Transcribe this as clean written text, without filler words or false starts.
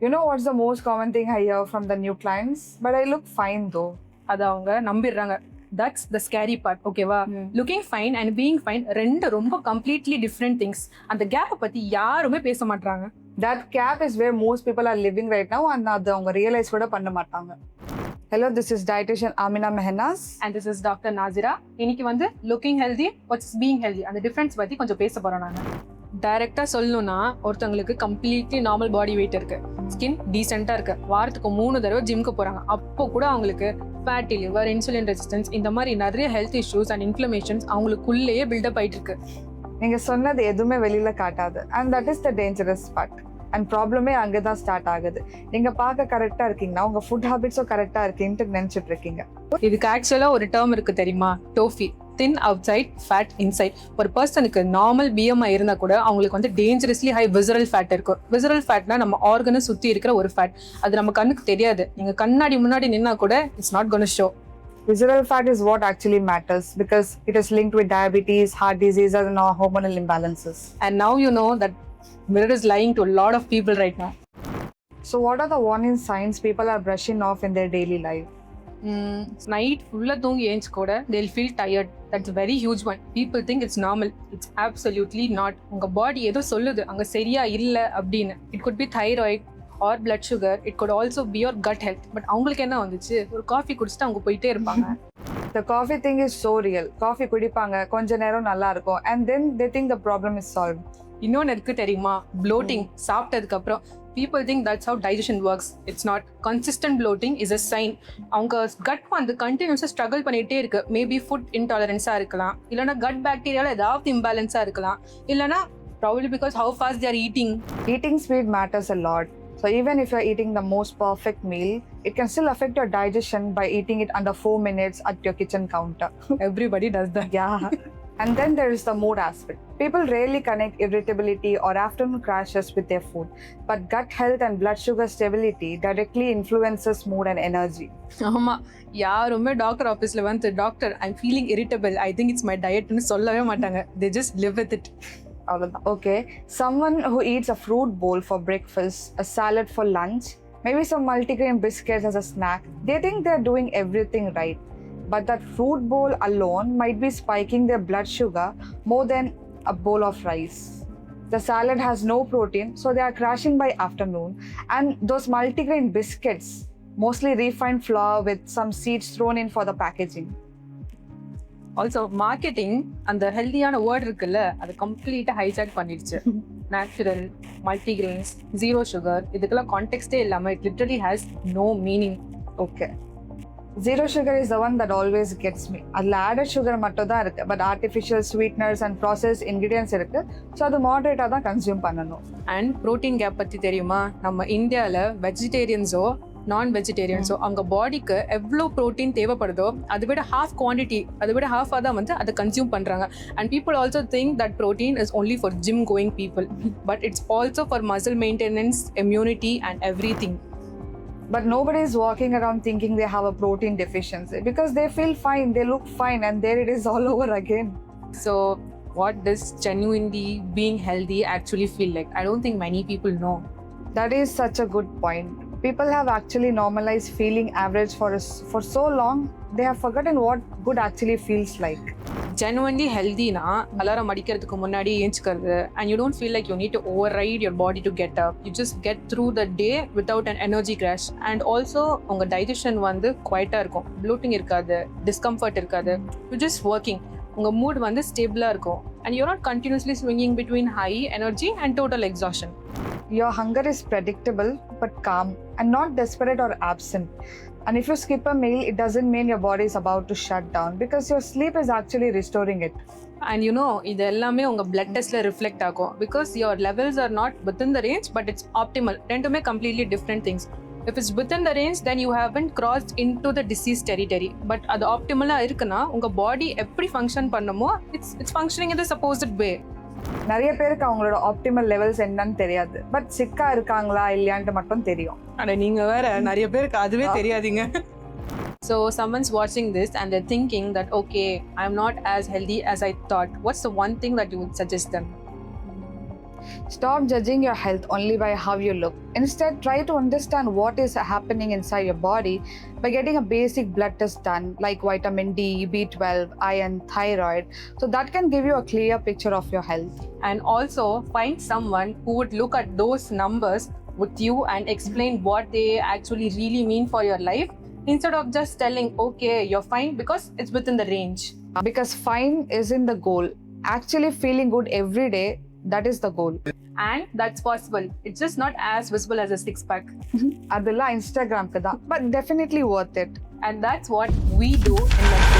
You know what's the most common thing I hear from the new clients? But I look fine though. அதை அவங்க நம்பிடுறாங்க. That's the scary part, ஓகேவா? Looking fine and being fine ரெண்டு ரொம்ப completely different things. அந்த கேப்பை பற்றி யாருமே பேச மாட்டாங்க. That gap is where most people are living right now and அது அவங்க ரியலைஸ் கூட பண்ண மாட்டாங்க. Hello, this is Dietitian Amena Mehenas. And this is Dr. Naazirah. இன்னைக்கு வந்து looking healthy what's being healthy அந்த டிஃப்ரென்ஸ் பற்றி கொஞ்சம் பேச போகிறோம். நாங்கள் டைரெக்டாக சொல்லணும்னா ஒருத்தவங்களுக்கு கம்ப்ளீட்லி நார்மல் பாடி வெயிட் இருக்கு, ஸ்கின் டீசெண்டாக இருக்கு, வாரத்துக்கு 3 தடவை ஜிம்க்கு போகிறாங்க. அப்போ கூட அவங்களுக்கு ஃபேட்டி லிவர், இன்சுலின் ரெசிஸ்டன்ஸ், இந்த மாதிரி நிறைய ஹெல்த் இஷ்யூஸ் அண்ட் இன்ஃப்ளமேஷன்ஸ் அவங்களுக்குள்ளேயே பில்டப் ஆகிட்டு இருக்கு. நீங்கள் சொன்னது எதுவுமே வெளியில் காட்டாது. And that is the dangerous part. And ப்ராப்ளமே அங்கே தான் ஸ்டார்ட் ஆகுது. நீங்கள் பார்க்க கரெக்டாக இருக்கீங்கன்னா உங்கள் ஃபுட் ஹேபிட்ஸும் கரெக்டாக இருக்குன்ட்டு நினச்சிட்டு இருக்கீங்க. இதுக்கு ஆக்சுவலாக ஒரு டேர்ம் இருக்குது தெரியுமா? TOFI, thin outside, fat inside. ஒரு பர்சனுக்கு நார்மல் BMI இருந்தால் கூட அவங்களுக்கு வந்து டேஞ்சரஸ்லி ஹை விசரல் ஃபேட் இருக்கும். விசரல் ஃபேட்னா நம்ம ஆர்கனை சுற்றி இருக்கிற ஒரு ஃபேட். அது நம்ம கண்ணுக்கு தெரியாது. நீங்கள் கண்ணாடி முன்னாடி நின்னா கூட it's not gonna show. Visceral fat is what actually matters because it is linked with diabetes, heart disease and hormonal imbalances. And now you know that mirror is lying to a lot of people right now. So what are the warning signs people are brushing off in their daily life? Night ஃபுல்லாக தூங்கி ஏஞ்சி கூட they'll feel tired. That's a very huge one. People think it's normal. It's absolutely not. உங்கள் பாடி ஏதோ சொல்லுது அங்கே சரியா இல்லை அப்படின்னு. It could be thyroid or blood sugar. It could also be your gut health. But அவங்களுக்கு என்ன வந்துச்சு? ஒரு காஃபி குடிச்சிட்டு அவங்க போயிட்டே இருப்பாங்க. The coffee thing is so real. Coffee குடிப்பாங்க, கொஞ்ச நேரம் நல்லா இருக்கும் and then they think the problem is solved. இன்னொன்று இருக்கு தெரியுமா? bloating. சாப்பிட்டதுக்கு அப்புறம் people think that's how digestion works. It's not. Consistent bloating is a sign. அவங்க gut வந்து கண்டினியூஸாக ஸ்ட்ரகிள் பண்ணிகிட்டே இருக்கு. மேபி ஃபுட் இன்டாலரன்ஸாக இருக்கலாம், இல்லைனா கட் பாக்டீரியாவில் ஏதாவது இம்பேலன்ஸாக இருக்கலாம், இல்லைனா probably because how fast they are eating. Eating speed matters a lot. So even if you're eating the most perfect meal, it can still affect your digestion by eating it under 4 minutes at your kitchen counter. Everybody does that. Yeah. And then there is the mood aspect. People rarely connect irritability or afternoon crashes with their food, but gut health and blood sugar stability directly influences mood and energy. ஆமாம், யாருமே doctor ஆஃபீஸில் வந்து doctor I'm feeling irritable, I think it's my டயட்னு சொல்லவே மாட்டாங்க. They just live with it. Okay, someone who eats a fruit bowl for breakfast, a salad for lunch, maybe some multigrain biscuits as a snack, they think they're doing everything right. But that fruit bowl alone might be spiking their blood sugar more than a bowl of rice. The salad has no protein, so they are crashing by afternoon. And those multigrain biscuits, mostly refined flour with some seeds thrown in for the packaging. Also marketing அந்த ஹெல்தியான word இருக்குல்ல, அது கம்ப்ளீட்டாக hijack பண்ணிடுச்சு. Natural, multigrains, zero sugar, இதுக்கெல்லாம் கான்டெக்ஸ்டே இல்லாமல் it literally has no meaning. Okay, zero sugar is the one that always gets me. அதில் ஆடட் சுகர் மட்டும் தான் இருக்குது, but artificial sweeteners and process ingredients இருக்குது. ஸோ அது மாடரேட்டாக தான் கன்சியூம் பண்ணணும். அண்ட் ப்ரோட்டீன் கேப் பற்றி தெரியுமா? நம்ம இந்தியாவில் வெஜிடேரியன்ஸோ நான் வெஜிடேரியன்ஸோ அவங்க பாடிக்கு எவ்வளோ ப்ரோட்டீன் தேவைப்படுதோ அதை விட ஹாஃப் குவான்டிட்டி, அதை விட ஹாஃபாக தான் வந்து அதை கன்சியூம் பண்ணுறாங்க. And people also think that protein is only for gym going people, but it's also for muscle maintenance, immunity and everything. But nobody is walking around thinking they have a protein deficiency because they feel fine, they look fine, and there it is all over again. So what does genuinely being healthy actually feel like? I don't think many people know. That is such a good point. People have actually normalized feeling average for so long, they have forgotten what good actually feels like. Genuinely healthy na alarm அடிக்கிறதுக்கு முன்னாடி ஏஞ்சிக்கிறது, and you don't feel like you need to override your body to get up. You just get through the day without an energy crash. And also உங்க digestion வந்து குவைட்டாக இருக்கும், bloating இருக்காது, discomfort இருக்காது. You just working. உங்க mood வந்து ஸ்டேபிளாக இருக்கும், and you're not continuously swinging between high energy and total exhaustion. Your hunger is predictable but calm and not desperate or absent. And if you skip a meal, it doesn't mean your body is about to shut down because your sleep is actually restoring it. And you know, இது எல்லாமே உங்கள் blood testல reflect ஆகும் because your levels are not within the range but it's optimal. ரெண்டுமே completely different things. If it's within the range, then you haven't crossed into the disease territory. But அது ஆப்டிமலாக இருக்குன்னா உங்கள் பாடி எப்படி function பண்ணுமோ it's functioning in the supposed way. நிறைய பேருக்கு அவங்களோட optimal levels என்னன்னு தெரியாது, பட் சிக்கா இருக்காங்களா இல்லையான்ட்டு மட்டும் தெரியும். ஆனால் நீங்கள் வேற நிறைய பேருக்கு அதுவே தெரியாதீங்க. So someone's watching this and they're thinking that okay, I'm not as healthy as I thought. What's the one thing that you would suggest them? Stop judging your health only by how you look. Instead, try to understand what is happening inside your body by getting a basic blood test done, like vitamin D, B12, iron, thyroid. So that can give you a clear picture of your health. And also find someone who would look at those numbers with you and explain what they actually really mean for your life, instead of just telling, okay, you're fine because it's within the range. Because fine isn't the goal. Actually feeling good every day, that is the goal. And that's possible. It's just not as visible as a six-pack. Adilla Instagram kada, but definitely worth it. And that's what we do in MedFits.